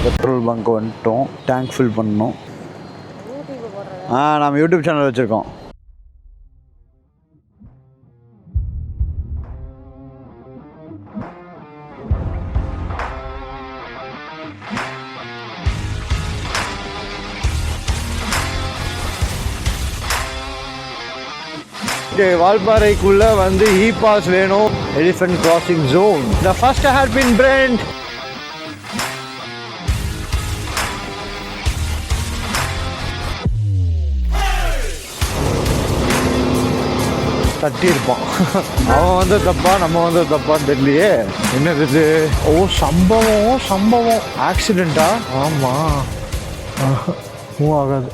Petrol bunk வந்துட்டோம். Tank fill பண்ணோம். நம்ம யூடியூப் சேனல் வச்சுருக்கோம். வால்பாறைக்குள்ள வந்து இ-பாஸ் வேணும். Elephant crossing zone. The first had been burned. தட்டியிருப்பான். அவன் வந்து தப்பா, நம்ம வந்து தப்பான்னு தெரியலையே. என்னது இது? சம்பவம் ஆக்சிடென்ட்டா? ஆமாம், மூவ் ஆகாது.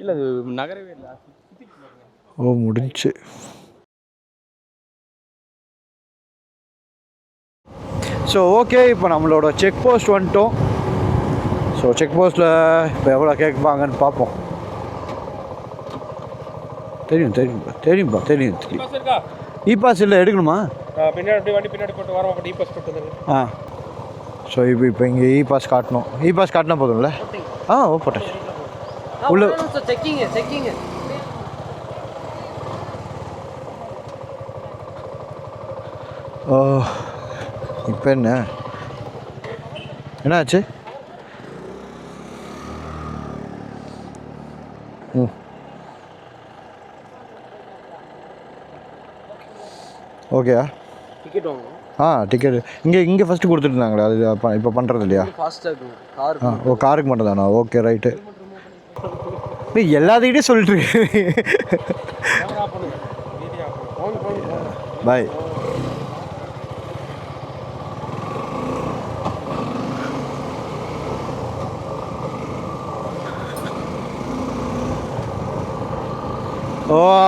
இல்லை அது நகரவே இல்லை. முடிஞ்சு. ஸோ ஓகே, இப்போ நம்மளோட செக் போஸ்ட் வந்துட்டோம். ஸோ செக் போஸ்ட்டில் இப்போ எவ்வளோ கேட்பாங்கன்னு பார்ப்போம். தெரியும்பா. இ-பாஸ் இல்லை, எடுக்கணுமா? பின்னாடி வண்டி பின்னாடி போட்டு வரோம். அப்படி இ-பாஸ் போட்டு ஸோ இப்போ இங்கே இ-பாஸ் காட்டணும். இ-பாஸ் காட்டினா போதும்ல? போட்டேன். உள்ள செக்கிங் இப்போ என்னாச்சு? ஓகேயா? டிக்கெட் வாங்கணும். டிக்கெட் இங்கே ஃபஸ்ட்டு கொடுத்துட்டுருந்தாங்களே, அது இப்போ பண்ணுறது இல்லையா? காருக்கு மட்டும் தானா? Okay, right. எல்லாத்துக்கிட்டே சொல்லிட்டு பாய்.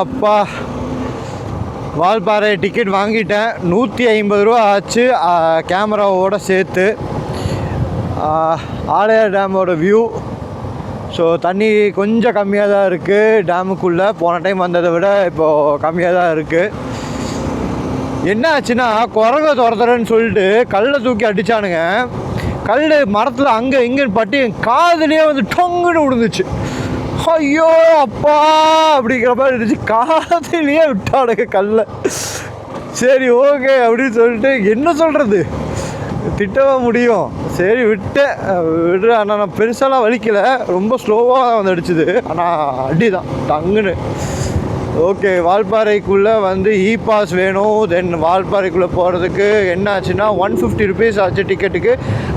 அப்பா, வால்பாறை டிக்கெட் வாங்கிட்டேன். 150 ரூபா ஆச்சு கேமராவோட சேர்த்து. ஆலையார் டேமோட வியூ. ஸோ தண்ணி கொஞ்சம் கம்மியாக தான் இருக்குது டேமுக்குள்ளே. போன டைம் வந்ததை விட இப்போது கம்மியாக தான் இருக்குது. என்ன ஆச்சுன்னா, குரங்க துரத்துறேன்னு சொல்லிட்டு கல்லை தூக்கி அடித்தானுங்க. கல் மரத்தில் அங்கே இங்கேன்னு பட்டு என் காதுலேயே வந்து டொங்குன்னு விழுந்துச்சு. ஐயோ அப்பா அப்படிங்கிற மாதிரி இருந்துச்சு. காதுலேயே விட்டானுங்க கல்லை. சரி ஓகே அப்படின்னு சொல்லிட்டு என்ன சொல்கிறது, திட்டவா முடியும். சரி விடுற. ஆனால் நான் பெருசாலாம் வலிக்கலை, ரொம்ப ஸ்லோவாக தான் வந்து அடிச்சுது. ஆனால் அடி தான் டங்குன்னு. ஓகே, வால்பாறைக்குள்ளே வந்து இ-பாஸ் வேணும். தென் வால்பாறைக்குள்ளே போகிறதுக்கு என்ன ஆச்சுன்னா 150 ருபீஸ் ஆச்சு டிக்கெட்டுக்கு.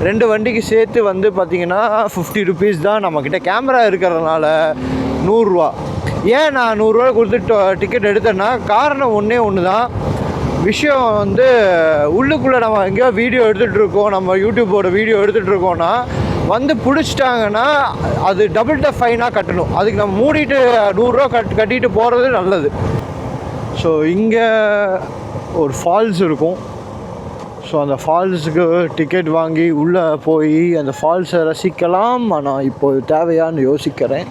2 வண்டிக்கு சேர்த்து வந்து பார்த்திங்கன்னா 50 ருபீஸ் தான். நம்மக்கிட்ட கேமரா இருக்கிறதுனால 100 ரூபா. ஏன் நான் 100 ரூபா கொடுத்து டிக்கெட் எடுத்தேன்னா, காரணம் ஒன்று தான். விஷயம் வந்து உள்ளுக்குள்ளே நம்ம எங்கேயோ வீடியோ எடுத்துகிட்ருக்கோம், நம்ம யூடியூப்போட வீடியோ எடுத்துகிட்ருக்கோன்னா வந்து பிடிச்சிட்டாங்கன்னா அது டபுள் ட ஃபைனாக கட்டணும். அதுக்கு நம்ம மூடிட்டு 100 ரூபா கட்டிட்டு போகிறது நல்லது. ஸோ இங்கே ஒரு ஃபால்ஸ் இருக்கும். ஸோ அந்த ஃபால்ஸுக்கு டிக்கெட் வாங்கி உள்ளே போய் அந்த ஃபால்ஸை ரசிக்கலாம். ஆனால் இப்போது தேவையான்னு யோசிக்கிறேன்.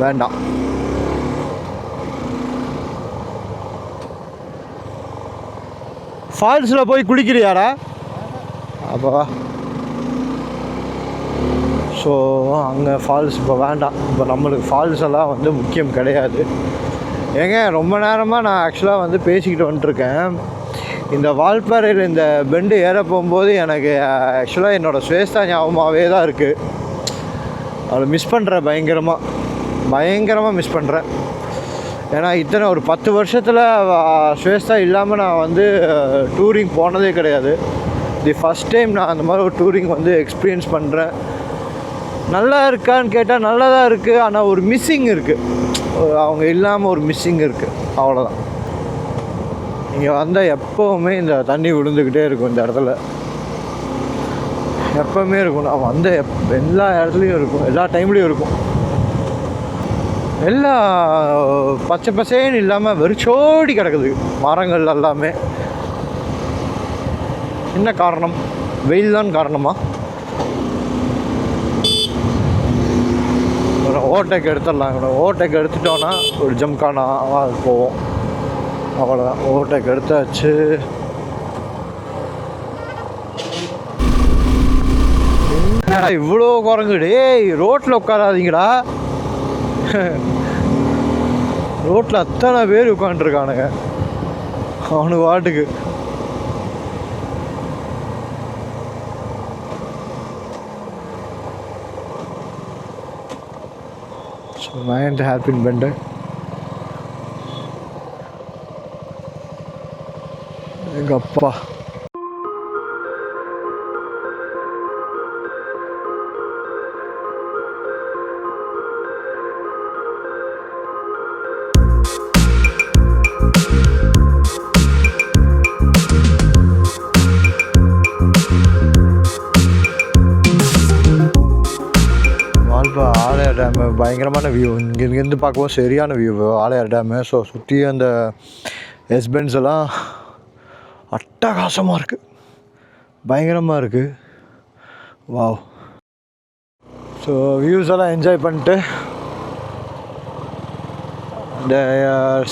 வேண்டாம். ஃபால்ஸில் போய் குளிக்கிறியாடா? அப்போ ஸோ அங்கே ஃபால்ஸ் இப்போ வேண்டாம். இப்போ நம்மளுக்கு ஃபால்ஸ் எல்லாம் வந்து முக்கியம் கிடையாது. ரொம்ப நேரமாக நான் ஆக்சுவலாக வந்து பேசிக்கிட்டு வந்துட்டுருக்கேன். இந்த வால்பாறையில் இந்த பெண்டு ஏற போகும்போது எனக்கு ஆக்சுவலாக என்னோடய ஸ்வேஸ்தா ஞாபகமாகவே தான் இருக்குது. அதை மிஸ் பண்ணுறேன், பயங்கரமாக மிஸ் பண்ணுறேன். ஏன்னா இத்தனை ஒரு 10 வருஷத்தில் ஸ்வேஸ்தா இல்லாமல் நான் வந்து டூரிங் போனதே கிடையாது. தி ஃபஸ்ட் டைம் நான் அந்த மாதிரி ஒரு டூரிங் வந்து எக்ஸ்பீரியன்ஸ் பண்ணுறேன். நல்லா இருக்கான்னு கேட்டால் நல்லா தான் இருக்குது. ஆனால் ஒரு மிஸ்ஸிங் இருக்குது. அவங்க இல்லாமல் ஒரு மிஸ்ஸிங் இருக்குது, அவ்வளோதான். இங்கே வந்தால் எப்போவுமே இந்த தண்ணி விழுந்துக்கிட்டே இருக்கும். இந்த இடத்துல எப்போவுமே இருக்கும். நான் வந்த எல்லா இடத்துலையும் இருக்கும், எல்லா டைம்லேயும் இருக்கும். எல்லாம் பச்சை பசேன்னு இல்லாமல் வெறிச்சோடி கிடக்குது மரங்கள் எல்லாமே. என்ன காரணம்? வெயில் தான் காரணமா? ஒரு ஓவர்டேக் எடுத்துடலாம். ஓவர்டேக் எடுத்துட்டோன்னா ஒரு ஜம்கானா போவோம், அவ்வளோதான். ஓவர்டேக் எடுத்தாச்சு. இவ்வளோ குரங்கு டேய், ரோட்டில் உட்காராதீங்கடா. ரோட்டில் அத்தனை பேர் உட்காந்துருக்கானுங்க அவனுக்கு வாட்டுக்கு. So 9th hairpin bend. எங்கள் அப்பா ஆலையார் டேமு பயங்கரமான வியூ. இங்கேருந்து பார்க்கவும் சரியான வியூ ஆலையார் டேமு. ஸோ சுற்றி அந்த எஸ்பென்ஸ் எல்லாம் அட்டகாசமாக இருக்குது, பயங்கரமாக இருக்குது. வாவ். ஸோ வியூஸ் எல்லாம் என்ஜாய் பண்ணிட்டு இந்த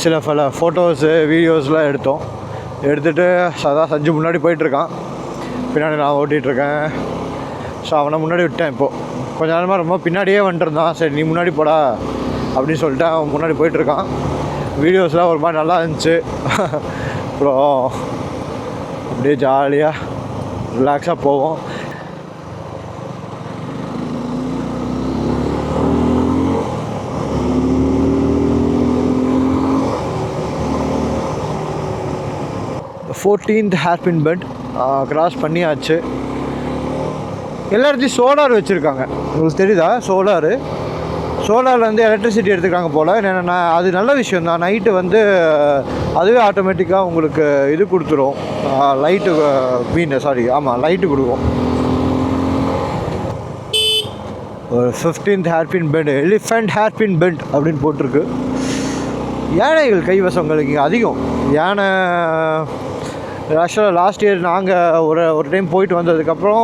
சில பல ஃபோட்டோஸு வீடியோஸ்லாம் எடுத்துகிட்டு அதான் சஞ்சு முன்னாடி போயிட்டுருக்கான், பின்னாடி நான் ஓட்டிகிட்ருக்கேன். ஸோ அவனை முன்னாடி விட்டேன். இப்போது கொஞ்ச நேரமாக ரொம்ப பின்னாடியே வந்துட்டுருந்தான். சரி நீ முன்னாடி போடா அப்படின்னு சொல்லிட்டு அவன் முன்னாடி போயிட்டுருக்கான். வீடியோஸ்லாம் ஒரு மாதிரி நல்லா இருந்துச்சு. அப்புறம் அப்படியே ஜாலியாக ரிலாக்ஸாக போவோம். The 14th hairpin bend cross பண்ணியாச்சு. எல்லா இடத்தையும் சோலார் வச்சுருக்காங்க, உங்களுக்கு தெரியுதா? சோலாரில் வந்து எலக்ட்ரிசிட்டி எடுத்துக்காங்க போல். என்னென்னா அது நல்ல விஷயம் தான். நைட்டு வந்து அதுவே ஆட்டோமேட்டிக்காக உங்களுக்கு இது கொடுத்துரும், லைட்டு லைட்டு கொடுக்கும். ஒரு 15th hairpin bend, elephant hairpin bend அப்படின்னு போட்டிருக்கு. யானைகள் கைவசங்களுக்கு இங்கே அதிகம். யானை ஆக்சுவலாக லாஸ்ட் இயர் நாங்கள் ஒரு டைம் போயிட்டு வந்ததுக்கப்புறம்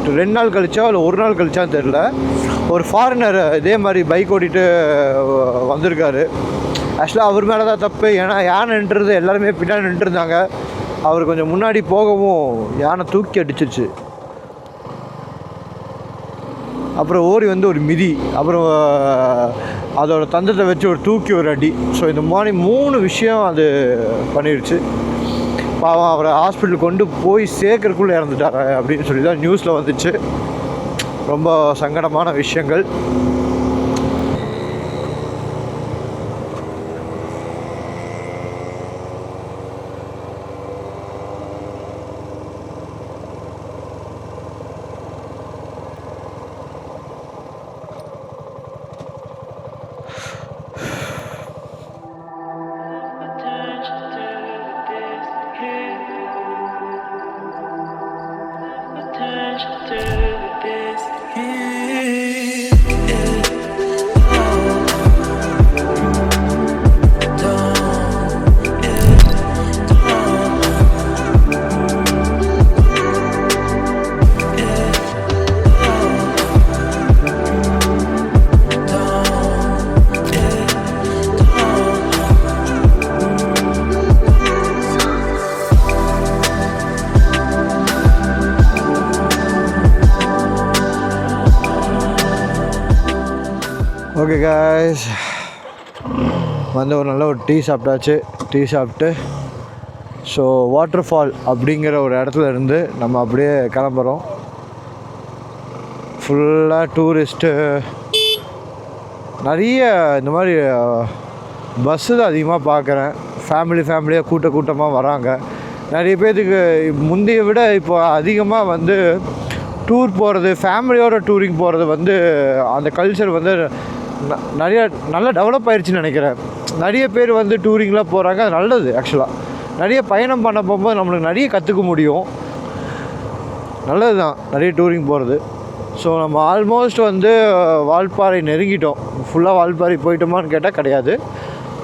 2 நாள் கழிச்சா இல்லை 1 நாள் கழிச்சான்னு தெரில, ஒரு ஃபாரினர் இதே மாதிரி பைக் ஓட்டிகிட்டு வந்திருக்காரு. ஆக்சுவலாக அவர் மேலே தான் தப்பு. ஏன்னா யானை நின்றுறது எல்லாருமே பின்னாடி நின்றுருந்தாங்க. அவர் கொஞ்சம் முன்னாடி போகவும் யானை தூக்கி அடிச்சிருச்சு. அப்புறம் ஓரி வந்து ஒரு மிதி, அப்புறம் அதோட தந்தத்தை வச்சு ஒரு அடி. ஸோ இந்த மாதிரி 3 விஷயம் அது பண்ணிடுச்சு. பாவம் அவரை ஹாஸ்பிட்டல் கொண்டு போய் சேர்க்கறதுக்குள்ளே இறந்துட்டாங்க அப்படின்னு சொல்லி தான் நியூஸில் வந்துச்சு. ரொம்ப சங்கடமான விஷயங்கள். ஓகே காய்ஸ், வந்து ஒரு நல்ல ஒரு டீ சாப்பிட்டாச்சு. டீ சாப்பிட்டு ஸோ வாட்டர் ஃபால் அப்படிங்கிற ஒரு இடத்துல இருந்து நம்ம அப்படியே கிளம்புறோம். ஃபுல்லாக டூரிஸ்ட்டு, நிறைய இந்த மாதிரி பஸ்ஸு தான் அதிகமாக பார்க்குறேன். ஃபேமிலியாக கூட்டமாக வராங்க. நிறைய பேர்த்துக்கு முந்தைய விட இப்போ அதிகமாக வந்து டூர் போகிறது, ஃபேமிலியோட டூரிங் போகிறது வந்து அந்த கல்ச்சர் வந்து நிறைய நல்லா டெவலப் ஆயிடுச்சுன்னு நினைக்கிறேன். நிறைய பேர் வந்து டூரிங்லாம் போகிறாங்க, அது நல்லது. ஆக்சுவலாக நிறைய பயணம் பண்ண போகும்போது நம்மளுக்கு நிறைய கற்றுக்க முடியும், நல்லது தான் நிறைய டூரிங் போகிறது. ஸோ நம்ம ஆல்மோஸ்ட் வந்து வால்பாறை நெருங்கிட்டோம். ஃபுல்லாக வால்பாறை போயிட்டோமான்னு கேட்டால் கிடையாது,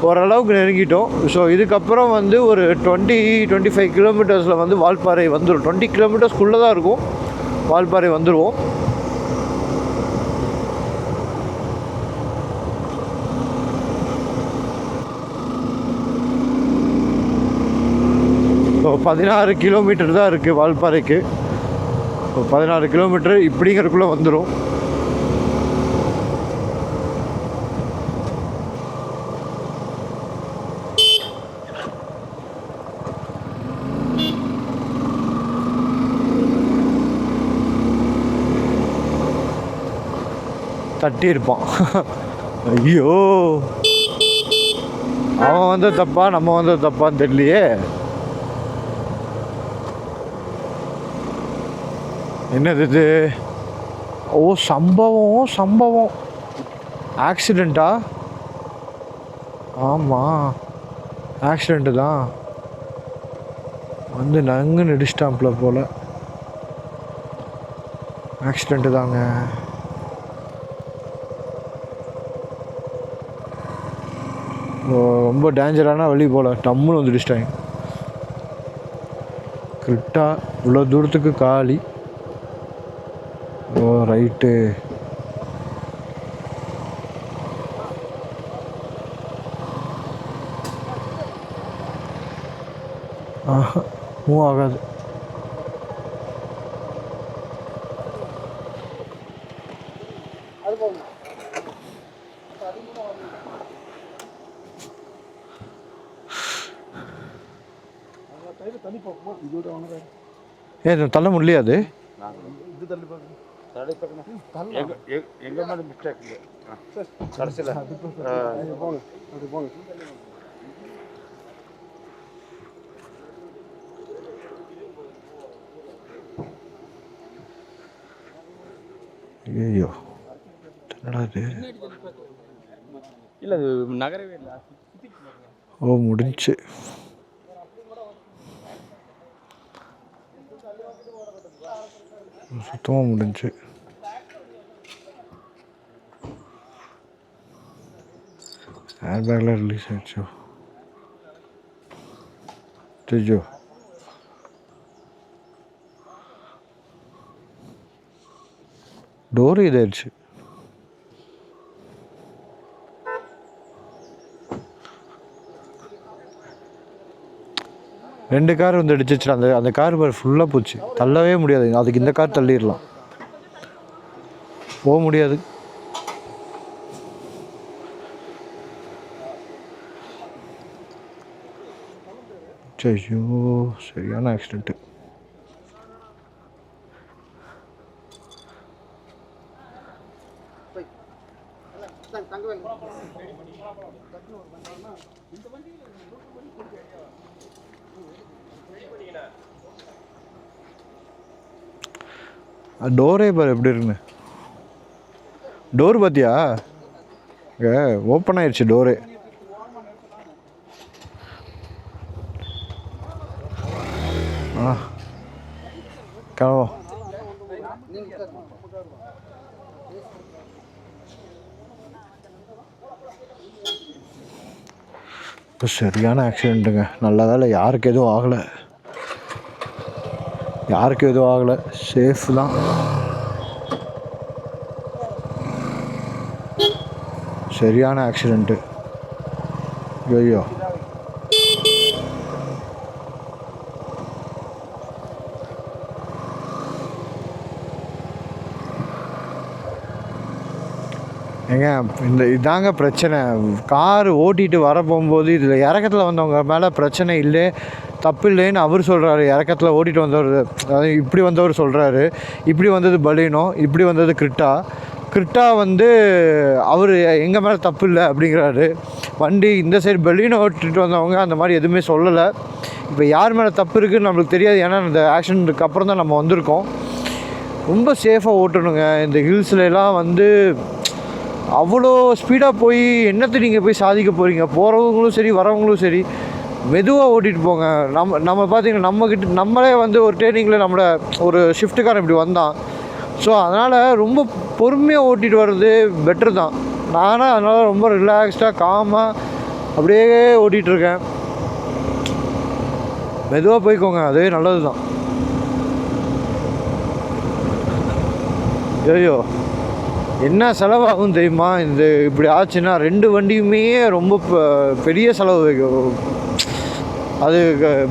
ஓரளவுக்கு நெருங்கிட்டோம். ஸோ இதுக்கப்புறம் வந்து ஒரு 20-25 கிலோமீட்டர்ஸில் வந்து வால்பாறை வந்துடும். 20 கிலோமீட்டர்ஸ்க்குள்ளே தான் இருக்கும், வால்பாறை வந்துடுவோம். ஸோ 16 கிலோமீட்டர் தான் இருக்குது வால்பாறைக்கு. 16 கிலோமீட்டர் இப்படிங்கிறதுக்குள்ளே வந்துடும். தட்டி இருப்பான். ஐயோ, அவன் வந்து தப்பா நம்ம வந்து தப்பான்னு தெரியலையே. என்னது இது? ஓ, சம்பவம் ஆக்சிடெண்ட்டா? ஆமாம், ஆக்சிடெண்ட்டு தான். வந்து நங்குன்னு இடிச்சிட்டாம்ப்ல போல். ஆக்சிடெண்ட்டு தாங்க. ரொம்ப டேஞ்சரான வழி போல். டம்முன்னு வந்து இடிச்சிட்டாங்க. கரெக்டாக இவ்வளோ தூரத்துக்கு காலி. ஓ ரைட்டு. மூவ் ஆகாது. ஏன் தள்ள முடியலையா? அது எங்க மேல மிஸ்டேக் இல்லை கடைசியில். ஐயோ, என்னடா இது? இல்லை, அது நகரவே இல்லை. ஓ, முடிஞ்சு. சுத்தமாக முடிஞ்சு. ஏர் பேக்கில் ரிலீஸ் ஆகிடுச்சோ? தெரிஞ்சோ? டோரு இதாகிடுச்சு. ரெண்டு கார் வந்து அடிச்சிச்சு. அந்த கார் ஃபுல்லாக போச்சு. தள்ளவே முடியாது. அதுக்கு இந்த கார் தள்ளிடலாம், போக முடியாது. ஐயோ, சரியான ஆக்சிடெண்ட்டு. டோரே பாரு எப்படி இருக்குன்னு. டோர் பார்த்தியா? ஓப்பன் ஆயிடுச்சு டோரு. கிளம்போ. இப்போ சரியான ஆக்சிடெண்ட்டுங்க. நல்ல வேலை யாருக்கு எதுவும் ஆகலை. சேஃப் தான். சரியான ஆக்சிடெண்ட்டு. ஐயோ, ஏங்க இதாங்க பிரச்சனை. கார் ஓட்டிகிட்டு வர போகும்போது இதில் இறக்கத்தில் வந்தவங்க மேலே பிரச்சனை இல்லை, தப்பு இல்லைன்னு அவர் சொல்கிறாரு. இறக்கத்தில் ஓட்டிகிட்டு வந்தவர், அதாவது இப்படி வந்தவர் சொல்கிறாரு. இப்படி வந்தது பலீனோ, இப்படி வந்தது கிரிட்டா வந்து அவர் எங்கள் மேலே தப்பு இல்லை அப்படிங்கிறாரு. வண்டி இந்த சைடு பலீனோ ஓட்டிகிட்டு வந்தவங்க அந்த மாதிரி எதுவுமே சொல்லலை. இப்போ யார் மேலே தப்பு இருக்குதுன்னு நம்மளுக்கு தெரியாது. ஏன்னா இந்த ஆக்சிடெண்ட்டுக்கு அப்புறம் தான் நம்ம வந்திருக்கோம். ரொம்ப சேஃபாக ஓட்டணுங்க. இந்த ஹில்ஸ்லாம் வந்து அவ்வளோ ஸ்பீடாக போய் என்னத்தை நீங்கள் போய் சாதிக்க போகிறீங்க? போகிறவங்களும் சரி, வரவங்களும் சரி, மெதுவாக ஓட்டிகிட்டு போங்க. நம்ம பார்த்திங்கன்னா நம்மளே வந்து ஒரு ட்ரெயினிங்கில் நம்மளோட ஒரு ஷிஃப்ட்டுக்காரன் இப்படி வந்தான். ஸோ அதனால் ரொம்ப பொறுமையாக ஓட்டிகிட்டு வர்றது பெட்ரு தான். நானும் அதனால் ரொம்ப ரிலாக்ஸ்டாக காமாக அப்படியே ஓட்டிகிட்ருக்கேன். மெதுவாக போய்க்கோங்க, அதுவே நல்லது தான். ஐயோ, என்ன செலவாகும் தெரியுமா? இந்த இப்படி ஆச்சுன்னா 2 வண்டியுமே ரொம்ப பெரிய செலவு. அது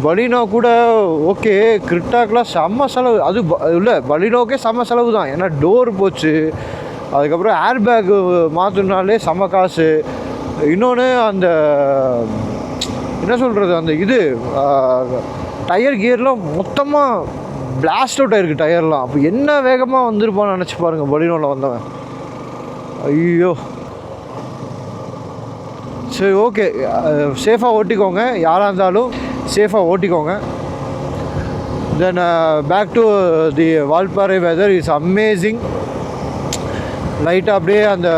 பலினோ கூட ஓகே, கிரிட்டாக்கெலாம் செம்ம செலவு. அது இல்லை, பலினோக்கே செம்ம செலவு தான். ஏன்னா டோர் போச்சு, அதுக்கப்புறம் ஏர் பேக்கு மாற்றினாலே செம்ம காசு. இன்னொன்று அந்த என்ன சொல்கிறது, அந்த இது டயர் கியர்லாம் மொத்தமாக பிளாஸ்ட் அவுட் ஆகிருக்கு டயர்லாம். அப்போ என்ன வேகமாக வந்துருப்பான்னு நினச்சி பாருங்கள் பலினோவில் வந்தவன். ஐயோ. சரி, ஓகே, சேஃபாக ஓட்டிக்கோங்க, யாராக இருந்தாலும் சேஃபாக ஓட்டிக்கோங்க. Then back to the Valparai weather is amazing. லைட்டாக அப்படியே அந்த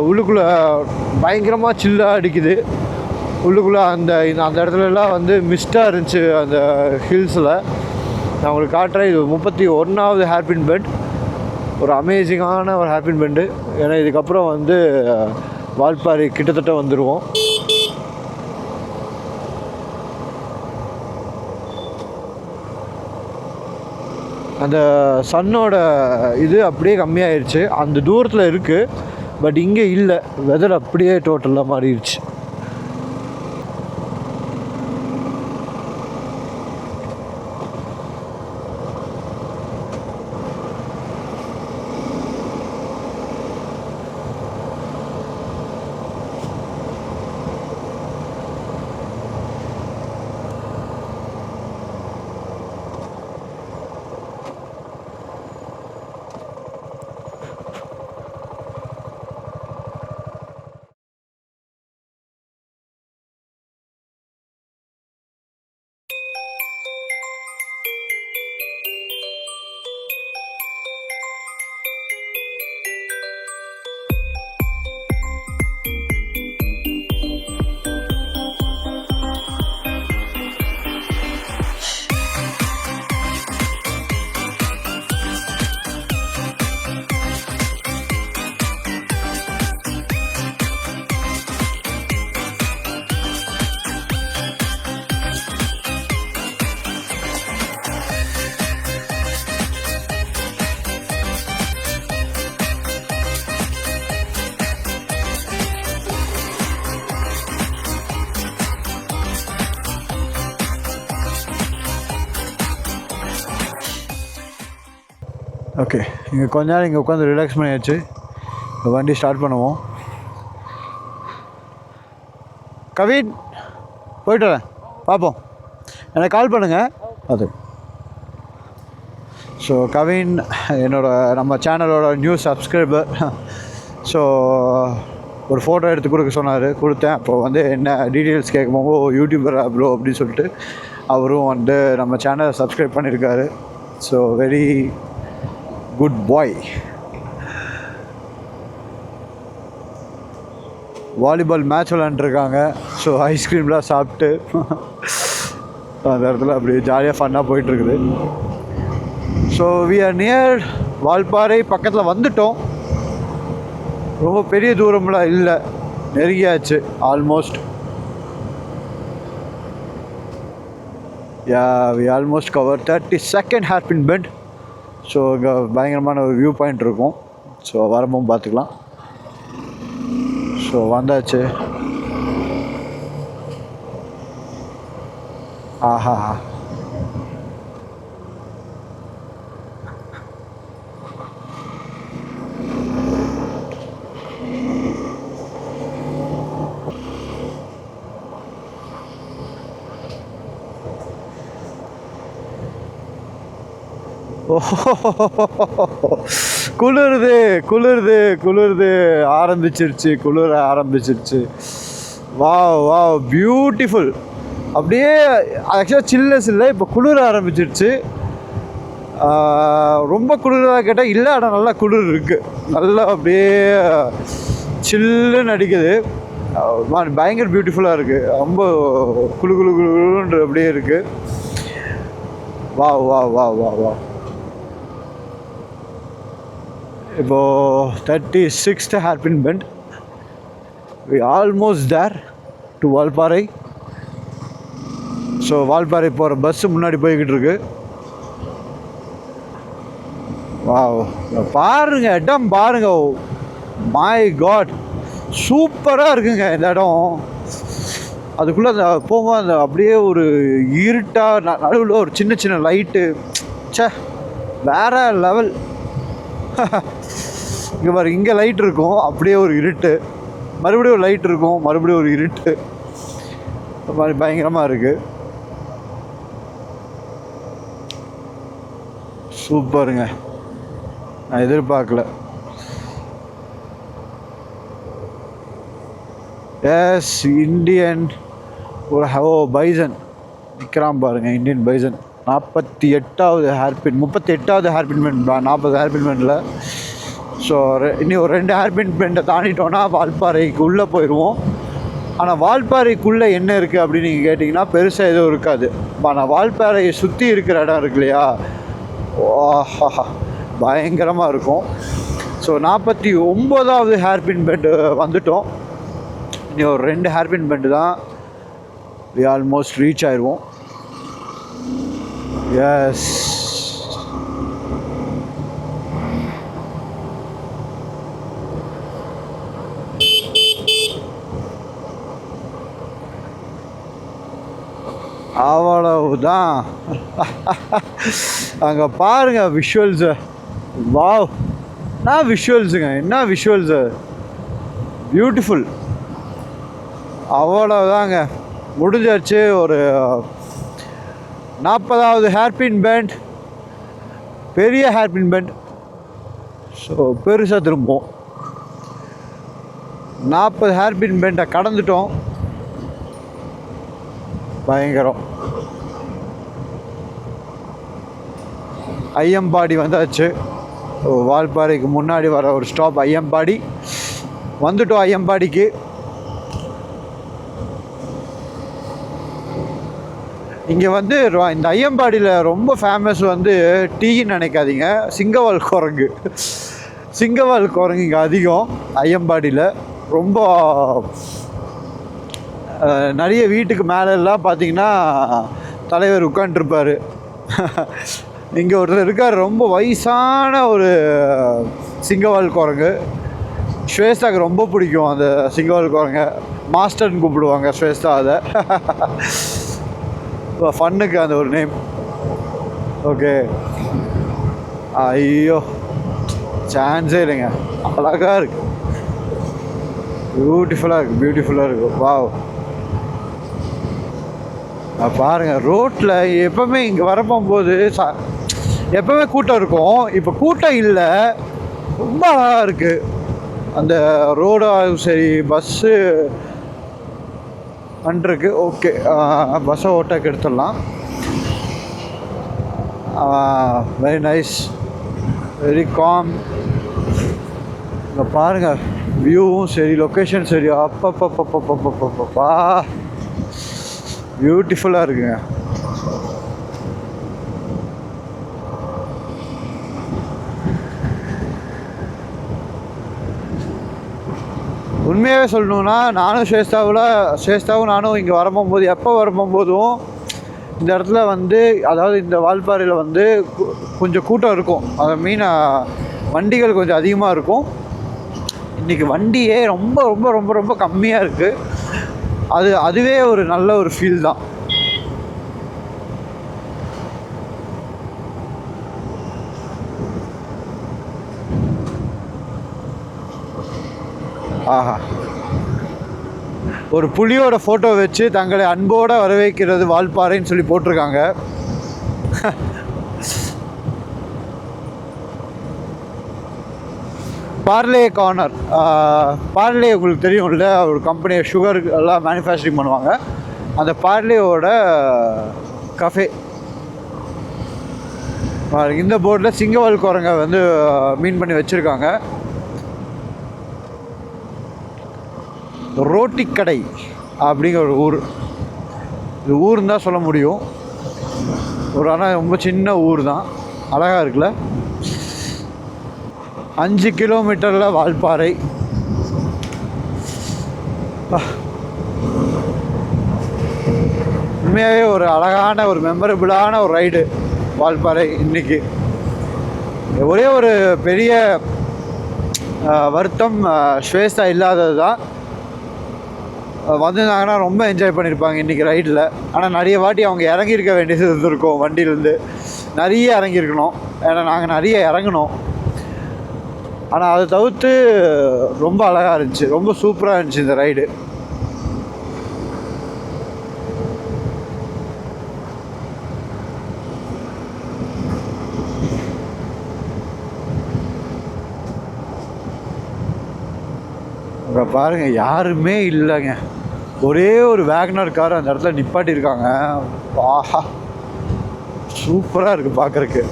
உள்ளுக்குள்ளே பயங்கரமாக சில்லாக அடிக்குது. உள்ளுக்குள்ளே அந்த இடத்துலலாம் வந்து மிஸ்டாக இருந்துச்சு அந்த ஹில்ஸில். நான் உங்களுக்கு காட்டுறேன். இது 31வது ஹேர்பின் பெண்ட். ஒரு அமேசிங்கான ஒரு ஹேர்பின் பெண்டு. ஏன்னா இதுக்கப்புறம் வந்து வால்பாறை கிட்டத்தட்ட வந்துடுவோம். அந்த சன்னோட இது அப்படியே கம்மியாயிருச்சு. அந்த தூரத்தில் இருக்குது, பட் இங்கே இல்லை. வெதர் அப்படியே டோட்டலாக மாறிடுச்சு. ஓகே, இங்கே கொஞ்ச நேரம் இங்கே உட்காந்து ரிலாக்ஸ் பண்ணியாச்சு. வண்டி ஸ்டார்ட் பண்ணுவோம். கவின், போயிட்டு வரேன், பார்ப்போம். எனக்கு கால் பண்ணுங்கள். அது ஸோ கவின் நம்ம சேனலோட நியூ சப்ஸ்கிரைபர். ஸோ ஒரு ஃபோட்டோ எடுத்து கொடுக்க சொன்னார், கொடுத்தேன். அப்போ வந்து என்ன டீட்டெயில்ஸ் கேட்கும்போது யூடியூபர் ப்ரோ அப்படின்னு சொல்லிட்டு அவரும் வந்து நம்ம சேனலை சப்ஸ்கிரைப் பண்ணியிருக்காரு. So very good boy. Volleyball match விளாண்டுருக்காங்க. ஸோ ஐஸ்கிரீம்லாம் சாப்பிட்டு அந்த இடத்துல அப்படியே ஜாலியாக ஃபன்னாக போயிட்டுருக்குது. So we are near Valparai. பக்கத்தில் வந்துட்டோம். ரொம்ப பெரிய தூரம்லாம் இல்லை, நெருங்கியாச்சு almost. We almost cover 32nd hairpin bend. So இங்கே பயங்கரமான ஒரு வியூ பாயிண்ட் இருக்கும். ஸோ வரும்போது பார்த்துக்கலாம். ஸோ வந்தாச்சு. ஆஹா, குளிருது குளிருது குளிருது ஆரம்பிச்சிருச்சு, குளிர ஆரம்பிச்சிருச்சு. Wow wow, beautiful. அப்படியே ஆக்சுவலாக சில்னஸ் இல்லை, இப்போ குளிர ஆரம்பிச்சிருச்சு. ரொம்ப குளிராக கேட்டால் இல்லை, ஆனால் நல்லா குளிர் இருக்குது. நல்லா அப்படியே சில்லுன்னு அடிக்குது. பயங்கர பியூட்டிஃபுல்லாக இருக்குது. ரொம்ப குளு குளு குளுன்ற அப்படியே இருக்குது. வா வா வா வா வா. இப்போது 36th hairpin bend. We almost there to Valparai. So Valparai போகிற பஸ்ஸு முன்னாடி போய்கிட்டு இருக்கு. வா பாருங்க, இடம் பாருங்க. மை காட், சூப்பராக இருக்குங்க இந்த இடம். அதுக்குள்ளே அந்த போகும்போது அந்த அப்படியே ஒரு இருட்டாக நடுவில் ஒரு சின்ன சின்ன லைட்டு, சே வேற லெவல். இங்கே பாரு, இங்கே லைட் இருக்கும், அப்படியே ஒரு இருட்டு, மறுபடியும் ஒரு லைட் இருக்கும், மறுபடியும் ஒரு இருட்டு, இந்த மாதிரி பயங்கரமாக இருக்குது. சூப்பருங்க, நான் எதிர்பார்க்கல. எஸ், இந்தியன் ஒரு பைசன் நிற்கிறான் பாருங்க, இந்தியன் பைசன். 48வது ஹேர்பின், 38வது ஹேர்பின் பெண்ட், 40 ஹேர்பின் பெண்டில். ஸோ இன்னும் ஒரு 2 ஹேர்பின் பெண்டை தாண்டிட்டோன்னா வால்பாறைக்கு உள்ளே போயிடுவோம். ஆனால் வால்பாறைக்குள்ளே என்ன இருக்குது அப்படின்னு நீங்கள் கேட்டிங்கன்னா பெருசாக எதுவும் இருக்காது. ஆனால் வால்பாறையை சுற்றி இருக்கிற இடம் இருக்கு இல்லையா, பயங்கரமாக இருக்கும். ஸோ 49வது ஹேர்பின் பெண்டு வந்துட்டோம். இனி ஒரு 2 ஹேர்பின் பெண்டு தான், வி ஆல்மோஸ்ட் ரீச் ஆயிடுவோம். எஸ், அவ்வளவுதான். அங்கே பாருங்கள் விஷுவல்ஸு, வாவ், நான் விஷுவல்ஸுங்க, என்ன விஷுவல்ஸு, பியூட்டிஃபுல். அவ்வளோதாங்க, முடிஞ்சாச்சு. ஒரு 40வது ஹேர்பின் பெண்ட், பெரிய ஹேர்பின் பெண்ட். ஸோ பெருசாக திரும்பும். 40 ஹேர்பின் பெண்டை கடந்துட்டோம். பயங்கரம். ஐயம்பாடி வந்தாச்சு. வால்பாறைக்கு முன்னாடி வர ஒரு ஸ்டாப் ஐயம்பாடி. வந்துட்டோம் ஐயம்பாடிக்கு. இங்கே வந்து இந்த ஐயம்பாடியில் ரொம்ப ஃபேமஸ் வந்து டீன்னு நினைக்காதீங்க, சிங்கவால் குரங்கு. சிங்கவால் குரங்கு இங்கே அதிகம் ஐயம்பாடியில். ரொம்ப நிறைய வீட்டுக்கு மேலெல்லாம் பார்த்தீங்கன்னா தலைவர் உட்காண்ட்ருப்பார். இங்கே ஒருத்தர் இருக்கார், ரொம்ப வயசான ஒரு சிங்கவால் குரங்கு. ஸ்வேதாவுக்கு ரொம்ப பிடிக்கும் அந்த சிங்கவால் குரங்க, மாஸ்டர்னு கூப்பிடுவாங்க ஸ்வேதா. அதை ஃபன்னுக்கு அந்த ஒரு நேம். ஓகே, ஐயோ சான்ஸே இல்லைங்க, அழகாக இருக்குது, பியூட்டிஃபுல்லாக இருக்குது, பியூட்டிஃபுல்லாக இருக்குது. வாவ், பாருங்கள் ரோட்டில் எப்போவுமே இங்கே வரப்போகும்போது எப்போவுமே கூட்டம் இருக்கும். இப்போ கூட்டம் இல்லை, ரொம்ப அழகாக இருக்குது அந்த ரோடும் சரி. பஸ்ஸு வந்துருக்கு. ஓகே, பஸ்ஸை ஓட்டக்கு எடுத்துடலாம். Very nice, very com. இங்கே பாருங்கள் வியூவும் சரி, லொக்கேஷன் சரி, அப்பப்பப்பப்பப்பப்பப்பா பியூட்டிஃபுல்லாக இருக்குங்க. உண்மையாகவே சொல்லணுன்னா நானும் ஸ்வேதாவும் நானும் இங்கே வரப்போகும்போது, எப்போ வரப்போகும்போதும் இந்த இடத்துல வந்து, அதாவது இந்த வால்பாறையில் வந்து கொஞ்சம் கூட்டம் இருக்கும். அதை மீன் வண்டிகள் கொஞ்சம் அதிகமாக இருக்கும். இன்றைக்கி வண்டியே ரொம்ப ரொம்ப ரொம்ப ரொம்ப கம்மியாக இருக்குது. அதுவே ஒரு நல்ல ஒரு ஃபீல் தான். ஆஹா, ஒரு புலியோட ஃபோட்டோ வச்சு தங்களை அன்போடு வரவேற்கிறது வால்பாறைன்னு சொல்லி போட்டிருக்காங்க. பார்லே கார்னர். பார்லே உங்களுக்கு தெரியும்ல, ஒரு கம்பெனி சுகர் எல்லாம் மேனுஃபேக்சரிங் பண்ணுவாங்க. அந்த பார்லேயோட கஃபே. இந்த போர்டில் சிங்கவால் குரங்க வந்து மீன் பண்ணி வச்சுருக்காங்க. ரோட்டிக்கடை அப்படிங்கிற ஒரு ஊர். இது ஊர்னு தான் சொல்ல முடியும். ஒரு ஆனால் ரொம்ப சின்ன ஊர் தான். அழகாக இருக்குல்ல. 5 கிலோமீட்டரில் வால்பாறை. உண்மையாகவே ஒரு அழகான ஒரு மெமரபிளான ஒரு ரைடு வால்பாறை இன்றைக்கி. ஒரே ஒரு பெரிய வருத்தம் ஸ்வேதா இல்லாதது தான். வந்திருந்தாங்கன்னா ரொம்ப என்ஜாய் பண்ணியிருப்பாங்க இன்றைக்கி ரைடில். ஆனால் நிறைய வாட்டி அவங்க இறங்கியிருக்க வேண்டியது இருந்திருக்கும். வண்டியிலேருந்து நிறைய இறங்கியிருக்கணும், ஏன்னா நாங்கள் நிறைய இறங்கினோம். ஆனால் அதை தவிர்த்து ரொம்ப அழகாக இருந்துச்சு, ரொம்ப சூப்பராக இருந்துச்சு இந்த ரைடு. அங்கே பாருங்கள், யாருமே இல்லைங்க. ஒரே ஒரு வேகனர் கார் அந்த இடத்துல நிப்பாட்டியிருக்காங்க. ஆஹா, சூப்பராக இருக்குது பார்க்குறக்கு.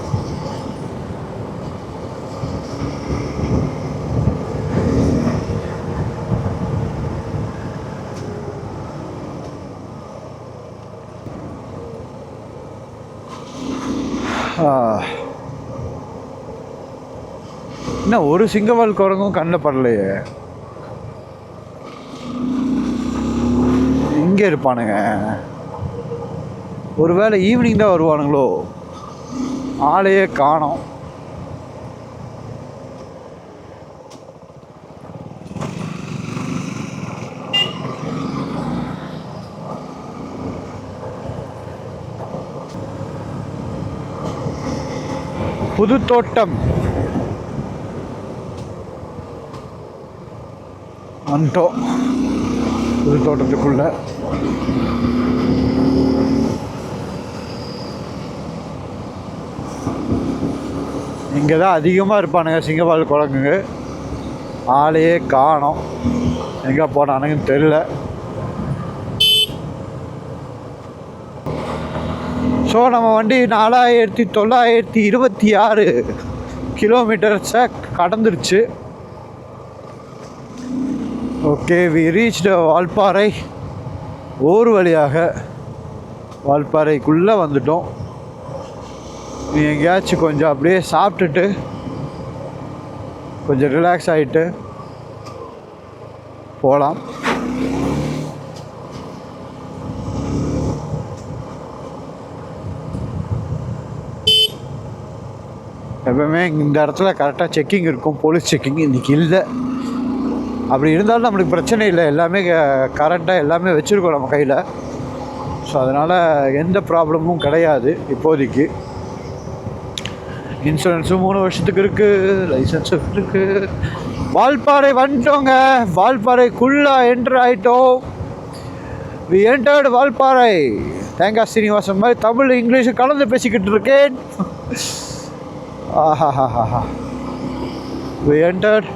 என்ன ஒரு சிங்கவால் குரங்கும் கண்ணில் படலையே. இங்கே இருப்பானுங்க. ஒருவேளை ஈவினிங் தான் வருவானுங்களோ, ஆளையே காணோம். புதுத்தோட்டம் வந்துட்டோம். புதுத்தோட்டத்துக்குள்ள இங்கே தான் அதிகமாக இருப்பானுங்க சிங்கவால் குரங்குங்க. ஆளையே காணோம், எங்கே போனானுங்கன்னு தெரில. ஸோ நம்ம வண்டி 4926 கிலோமீட்டர்ஸை கடந்துருச்சு. Okay, we reached Valparai. ஒரு வழியாக வால்பாறைக்குள்ளே வந்துட்டோம். நீ எங்கேயாச்சும் கொஞ்சம் அப்படியே சாப்பிட்டுட்டு கொஞ்சம் ரிலாக்ஸ் ஆகிட்டு போகலாம். எப்பவுமே இந்த இடத்துல கரெக்டாக செக்கிங் இருக்கும், போலீஸ் செக்கிங். இன்றைக்கி இல்லை. அப்படி இருந்தாலும் நம்மளுக்கு பிரச்சனை இல்லை, எல்லாமே கரெக்டாக எல்லாமே வச்சுருக்கோம் நம்ம கையில். ஸோ அதனால் எந்த ப்ராப்ளமும் கிடையாது இப்போதைக்கு. இன்சூரன்ஸும் 3 வருஷத்துக்கு இருக்குது, லைசன்ஸும் இருக்குது. வால்பாறை வந்துட்டோங்க. வால்பாறைக்குள்ளே என்ட்ரு ஆகிட்டோம். We entered Valparai. தேங்காய் சீனிவாசன் மாதிரி தமிழ் இங்கிலீஷு கலந்து பேசிக்கிட்டு இருக்கேன். ஆஹா, வி என்டர்ட்.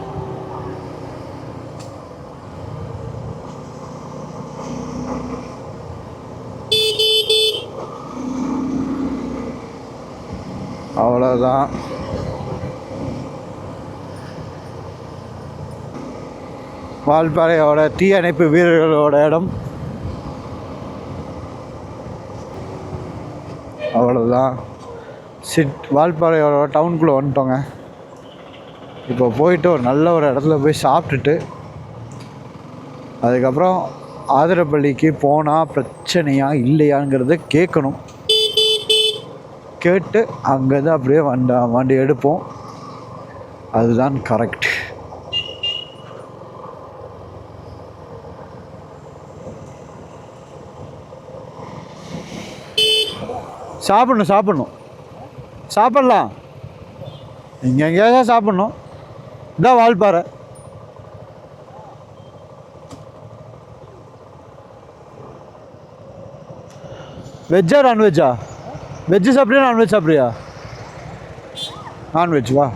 அவ்வளோதான். வால்பாறையோட தீயணைப்பு வீரர்களோட இடம். அவ்வளோதான். வால்பாறையோட டவுனுக்குள்ளே வந்துட்டோங்க. இப்போ போயிட்டு ஒரு நல்ல ஒரு இடத்துல போய் சாப்பிட்டுட்டு அதுக்கப்புறம் ஆதிரப்பள்ளிக்கு போனால் பிரச்சனையா இல்லையாங்கிறத கேட்கணும். கேட்டு அங்கேருந்து அப்படியே வண்டி எடுப்போம். அதுதான் கரெக்ட். சாப்பிட்ணும் சாப்பிட்லாம். இங்கே எங்கேயாவது சாப்பிட்ணும். இதான் வால்பாறை. வெஜ்ஜா நான்வெஜ்ஜா? வெஜ்ஜு சாப்பிட்றியா நான்வெஜ் சாப்பிட்றியா? நான்வெஜ் வா.